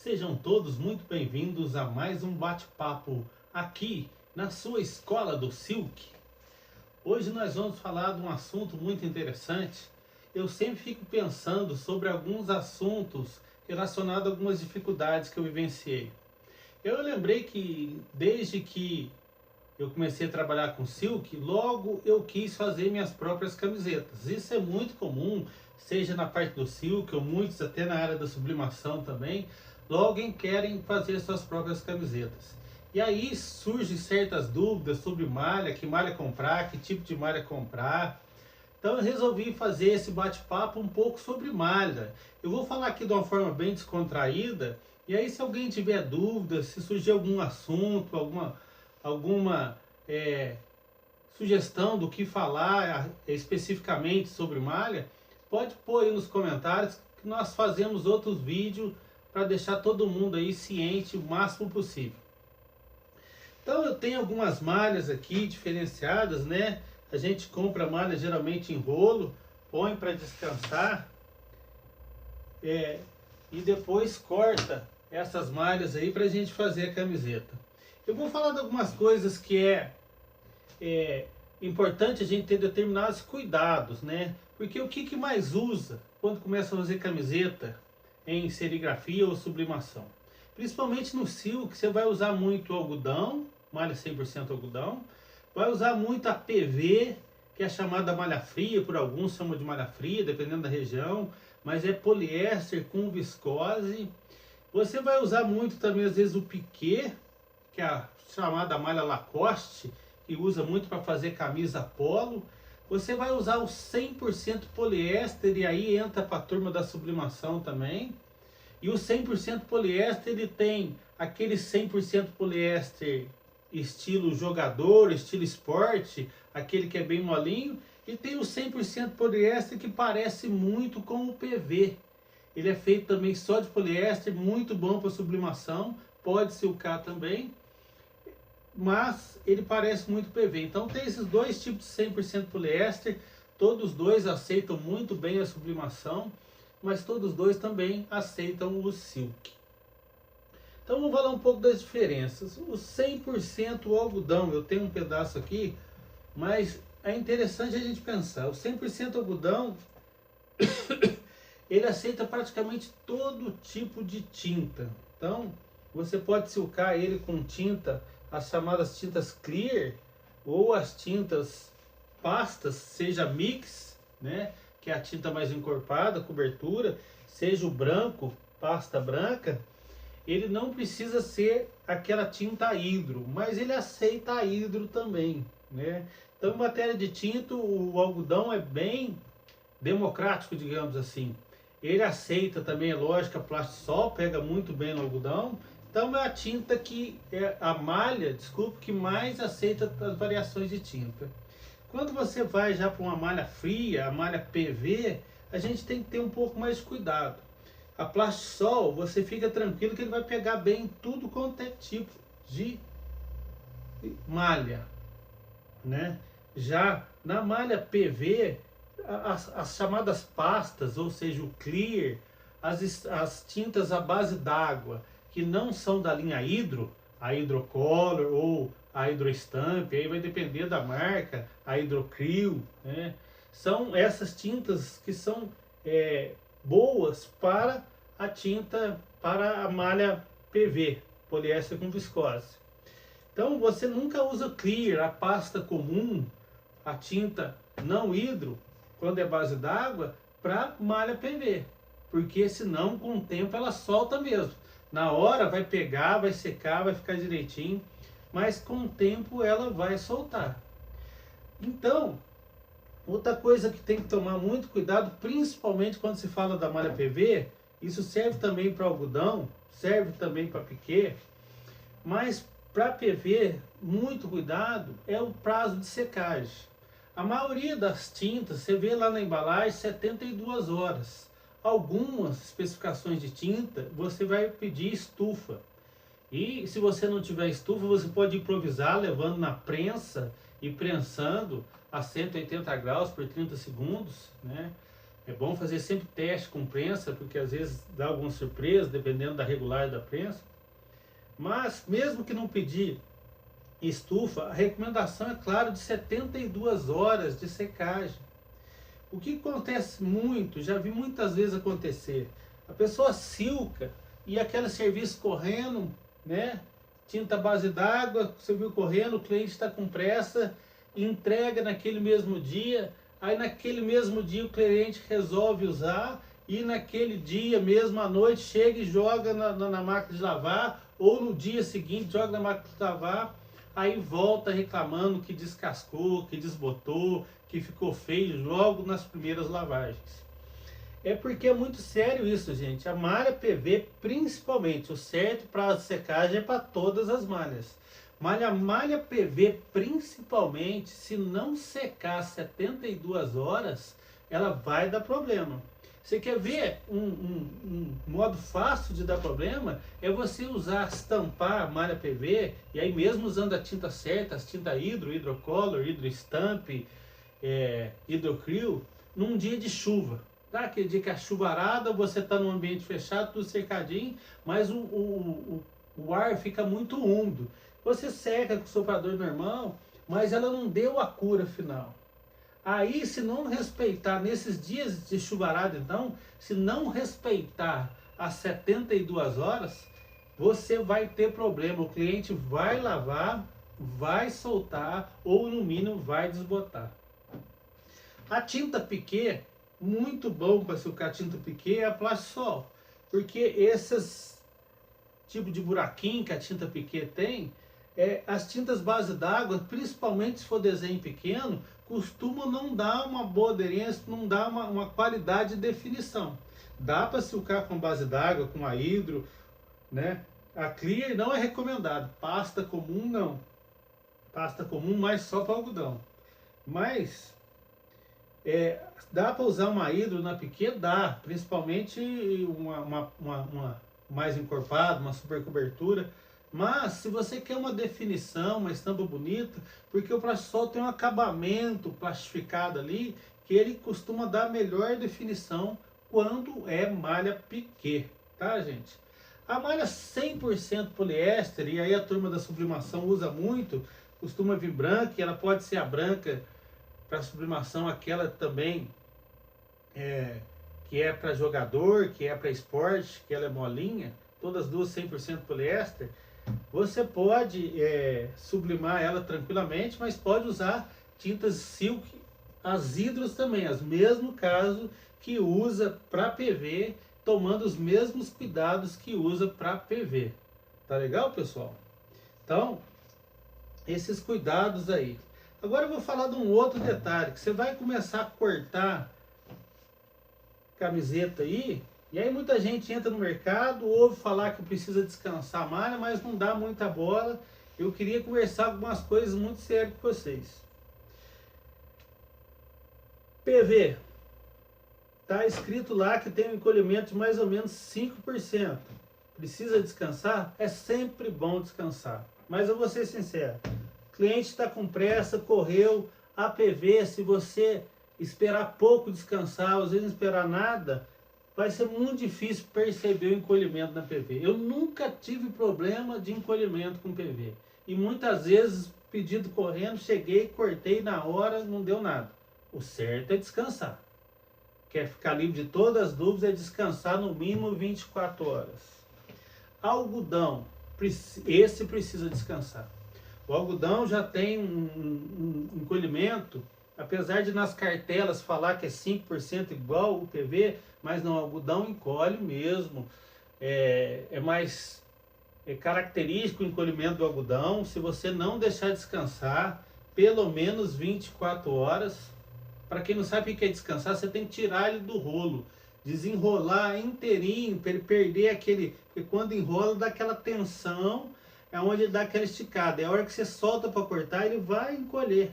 Sejam todos muito bem-vindos a mais um bate-papo aqui na sua Escola do Silk. Hoje nós vamos falar de um assunto muito interessante. Eu sempre fico pensando sobre alguns assuntos relacionados a algumas dificuldades que eu vivenciei. Eu lembrei que desde que eu comecei a trabalhar com silk, logo eu quis fazer minhas próprias camisetas. Isso é muito comum, seja na parte do silk ou muitos até na área da sublimação também. Logo querem fazer suas próprias camisetas. E aí surgem certas dúvidas sobre malha, que malha comprar, que tipo de malha comprar. Então eu resolvi fazer esse bate-papo um pouco sobre malha. Eu vou falar aqui de uma forma bem descontraída, e aí se alguém tiver dúvidas, se surgir algum assunto, alguma sugestão do que falar especificamente sobre malha, pode pôr aí nos comentários que nós fazemos outros vídeos para deixar todo mundo aí ciente o máximo possível. Então eu tenho algumas malhas aqui diferenciadas, né? A gente compra malha geralmente em rolo, põe para descansar e depois corta essas malhas aí para a gente fazer a camiseta. Eu vou falar de algumas coisas que é importante a gente ter determinados cuidados, né? Porque o que mais usa quando começa a fazer camiseta em serigrafia ou sublimação? Principalmente no silk, você vai usar muito algodão, malha 100% algodão, vai usar muito a PV, que é chamada malha fria, por alguns chamam de malha fria, dependendo da região, mas é poliéster com viscose. Você vai usar muito também às vezes o piquê, que é a chamada malha Lacoste, que usa muito para fazer camisa polo. Você vai usar o 100% poliéster, e aí entra para a turma da sublimação também. E o 100% poliéster, ele tem aquele 100% poliéster estilo jogador, estilo esporte, aquele que é bem molinho, e tem o 100% poliéster que parece muito com o PV. Ele é feito também só de poliéster, muito bom para sublimação, pode silcar também, mas ele parece muito PV. Então tem esses dois tipos de 100% poliéster, todos dois aceitam muito bem a sublimação, mas todos dois também aceitam o silk. Então vamos falar um pouco das diferenças. O 100% algodão, eu tenho um pedaço aqui, mas é interessante a gente pensar. O 100% algodão, ele aceita praticamente todo tipo de tinta. Então você pode silcar ele com tinta, as chamadas tintas clear, ou as tintas pastas, seja mix, né, que é a tinta mais encorpada, cobertura, seja o branco, pasta branca. Ele não precisa ser aquela tinta a hidro, mas ele aceita a hidro também, né? Então, em matéria de tinta, o algodão é bem democrático, digamos assim. Ele aceita também, é lógico, a Plastisol pega muito bem no algodão. Então, é a tinta que é a malha, desculpa, que mais aceita as variações de tinta. Quando você vai já para uma malha fria, a malha PV, a gente tem que ter um pouco mais de cuidado. A Plastisol, você fica tranquilo que ele vai pegar bem tudo quanto é tipo de malha, né? Já na malha PV, as chamadas pastas, ou seja, o clear, as tintas à base d'água, que não são da linha hidro, a hidrocolor ou a hidrostamp, aí vai depender da marca, a hidrocril, né? São essas tintas que são boas para a tinta, para a malha PV, poliéster com viscose. Então você nunca usa clear, a pasta comum, a tinta não hidro, quando é base d'água, para malha PV, porque senão com o tempo ela solta mesmo. Na hora vai pegar, vai secar, vai ficar direitinho, mas com o tempo ela vai soltar. Então, outra coisa que tem que tomar muito cuidado, principalmente quando se fala da malha PV, isso serve também para algodão, serve também para piquê, mas para PV, muito cuidado, é o prazo de secagem. A maioria das tintas, você vê lá na embalagem, 72 horas. Algumas especificações de tinta, você vai pedir estufa. E se você não tiver estufa, você pode improvisar levando na prensa e prensando a 180 graus por 30 segundos, né? É bom fazer sempre teste com prensa, porque às vezes dá alguma surpresa, dependendo da regularidade da prensa. Mas, mesmo que não pedir estufa, a recomendação é, claro, de 72 horas de secagem. O que acontece muito, já vi muitas vezes acontecer, a pessoa silca e aquele serviço correndo, né? Tinta base d'água, você viu correndo, o cliente está com pressa, entrega naquele mesmo dia, aí naquele mesmo dia o cliente resolve usar e naquele dia mesmo à noite chega e joga na máquina de lavar, ou no dia seguinte joga na máquina de lavar, aí volta reclamando que descascou, que desbotou, que ficou feio logo nas primeiras lavagens. É porque é muito sério isso, gente. A malha PV, principalmente, o certo prazo de secagem é para todas as malhas. Malha PV, principalmente, se não secar 72 horas, ela vai dar problema. Você quer ver um modo fácil de dar problema? É você usar, estampar a malha PV, e aí mesmo usando a tinta certa, as tintas hidrocolor, hidrostamp, hidrocril, num dia de chuva. Tá? Aquele dia que a chuvarada, você está num ambiente fechado, tudo cercadinho, mas o ar fica muito úmido. Você seca com o soprador normal, mas ela não deu a cura final. Aí, se não respeitar, nesses dias de chuvarada, então, se não respeitar as 72 horas, você vai ter problema. O cliente vai lavar, vai soltar, ou no mínimo vai desbotar. A tinta Piquet, muito bom para silcar tinta Piquet, é a Plastisol, porque esses tipo de buraquinho que a tinta Piquet tem, as tintas base d'água, principalmente se for desenho pequeno, costumam não dar uma boa aderência, não dar uma qualidade de definição. Dá para silcar com base d'água, com a hidro, né? A Clear não é recomendado, pasta comum não. Pasta comum, mas só para algodão. Mas dá para usar uma hidro na Piquet? Dá, principalmente uma mais encorpada, uma super cobertura. Mas se você quer uma definição, uma estampa bonita, porque o Plastisol tem um acabamento plastificado ali, que ele costuma dar melhor definição quando é malha Piquet, tá, gente? A malha 100% poliéster, e aí a turma da sublimação usa muito, costuma vir branca, e ela pode ser a branca para sublimação, aquela também que é para jogador, que é para esporte, que ela é molinha, todas duas 100% poliéster. Você pode sublimar ela tranquilamente, mas pode usar tintas silk, as hidros também, as mesmo caso que usa para PV, tomando os mesmos cuidados que usa para PV. Tá legal, pessoal? Então, esses cuidados aí. Agora eu vou falar de um outro detalhe, que você vai começar a cortar camiseta aí, e aí muita gente entra no mercado, ouve falar que precisa descansar a malha, mas não dá muita bola. Eu queria conversar algumas coisas muito sérias com vocês. PV, tá escrito lá que tem um encolhimento de mais ou menos 5%. Precisa descansar? É sempre bom descansar. Mas eu vou ser sincero, o cliente está com pressa, correu, a PV, se você esperar pouco descansar, às vezes não esperar nada, vai ser muito difícil perceber o encolhimento na PV. Eu nunca tive problema de encolhimento com PV. E muitas vezes, pedido correndo, cheguei, cortei na hora, não deu nada. O certo é descansar. Quer ficar livre de todas as dúvidas, é descansar no mínimo 24 horas. Algodão, esse precisa descansar. O algodão já tem um encolhimento, apesar de nas cartelas falar que é 5% igual o PV, mas não, o algodão encolhe mesmo. É mais característico o encolhimento do algodão. Se você não deixar descansar pelo menos 24 horas, para quem não sabe o que é descansar, você tem que tirar ele do rolo, desenrolar inteirinho, para ele perder aquele... Porque quando enrola dá aquela tensão, é onde ele dá aquela esticada. É a hora que você solta para cortar, ele vai encolher.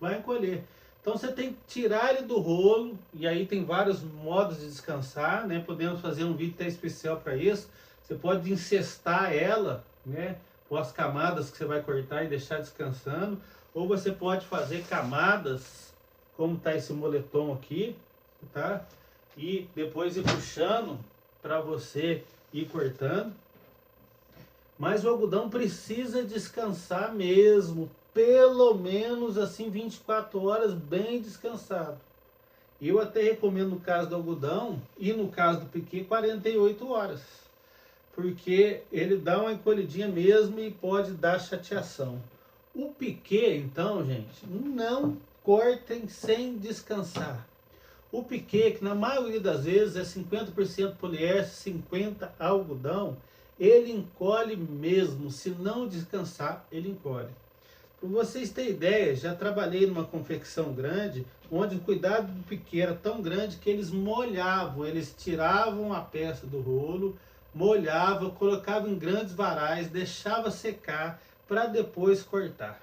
Vai encolher. Então você tem que tirar ele do rolo, e aí tem vários modos de descansar, né? Podemos fazer um vídeo até especial para isso. Você pode encestar ela, né? Com as camadas que você vai cortar e deixar descansando. Ou você pode fazer camadas, como está esse moletom aqui, tá? e depois ir puxando para você ir cortando. Mas o algodão precisa descansar mesmo, pelo menos assim 24 horas bem descansado. Eu até recomendo no caso do algodão e no caso do piquê 48 horas. Porque ele dá uma encolhidinha mesmo e pode dar chateação. O piquê, então, gente, não cortem sem descansar. O piquê, que na maioria das vezes é 50% poliéster, 50% algodão, ele encolhe mesmo. Se não descansar, ele encolhe. Para vocês terem ideia, já trabalhei numa confecção grande, onde o cuidado do piquê era tão grande que eles molhavam, eles tiravam a peça do rolo, molhavam, colocavam em grandes varais, deixava secar para depois cortar,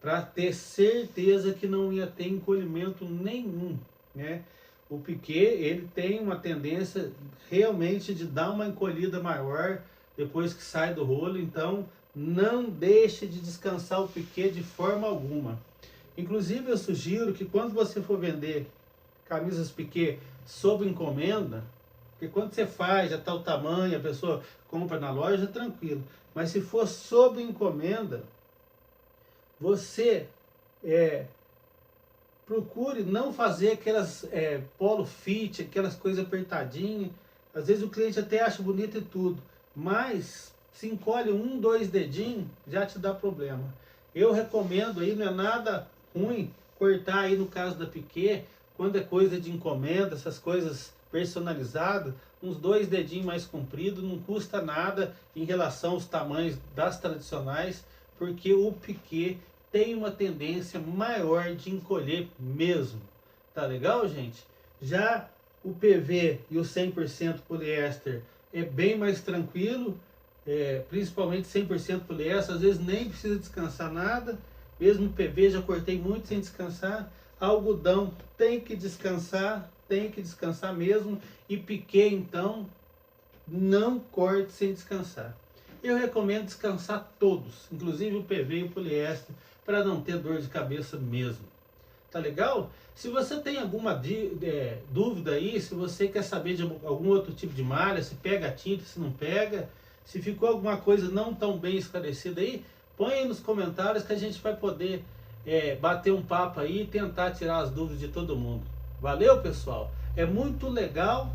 para ter certeza que não ia ter encolhimento nenhum, né? O piquê, ele tem uma tendência realmente de dar uma encolhida maior depois que sai do rolo, então não deixe de descansar o piquê de forma alguma. Inclusive eu sugiro que quando você for vender camisas piquê sob encomenda, porque quando você faz, já está o tamanho, a pessoa compra na loja, tranquilo. Mas se for sob encomenda, você procure não fazer aquelas polo fit, aquelas coisas apertadinhas. Às vezes o cliente até acha bonito e tudo, mas se encolhe 1, 2 dedinhos, já te dá problema. Eu recomendo aí, não é nada ruim, cortar aí no caso da piquê, quando é coisa de encomenda, essas coisas personalizadas, uns 2 dedinhos mais compridos, não custa nada em relação aos tamanhos das tradicionais, porque o piquê tem uma tendência maior de encolher mesmo. Tá legal, gente? Já o PV e o 100% poliéster é bem mais tranquilo, principalmente 100% poliéster, às vezes nem precisa descansar nada, mesmo o PV já cortei muito sem descansar. Algodão tem que descansar mesmo, e piquê então não corte sem descansar. Eu recomendo descansar todos, inclusive o PV e o poliéster, para não ter dor de cabeça mesmo. Tá legal? Se você tem alguma dúvida aí, se você quer saber de algum outro tipo de malha, se pega a tinta, se não pega, se ficou alguma coisa não tão bem esclarecida aí, põe aí nos comentários que a gente vai poder bater um papo aí e tentar tirar as dúvidas de todo mundo. Valeu, pessoal? É muito legal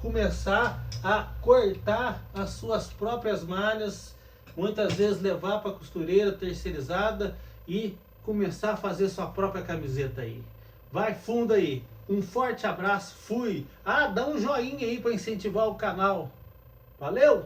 começar a cortar as suas próprias malhas, muitas vezes levar para a costureira terceirizada e começar a fazer sua própria camiseta aí. Vai fundo aí. Um forte abraço. Fui. Dá um joinha aí para incentivar o canal. Valeu!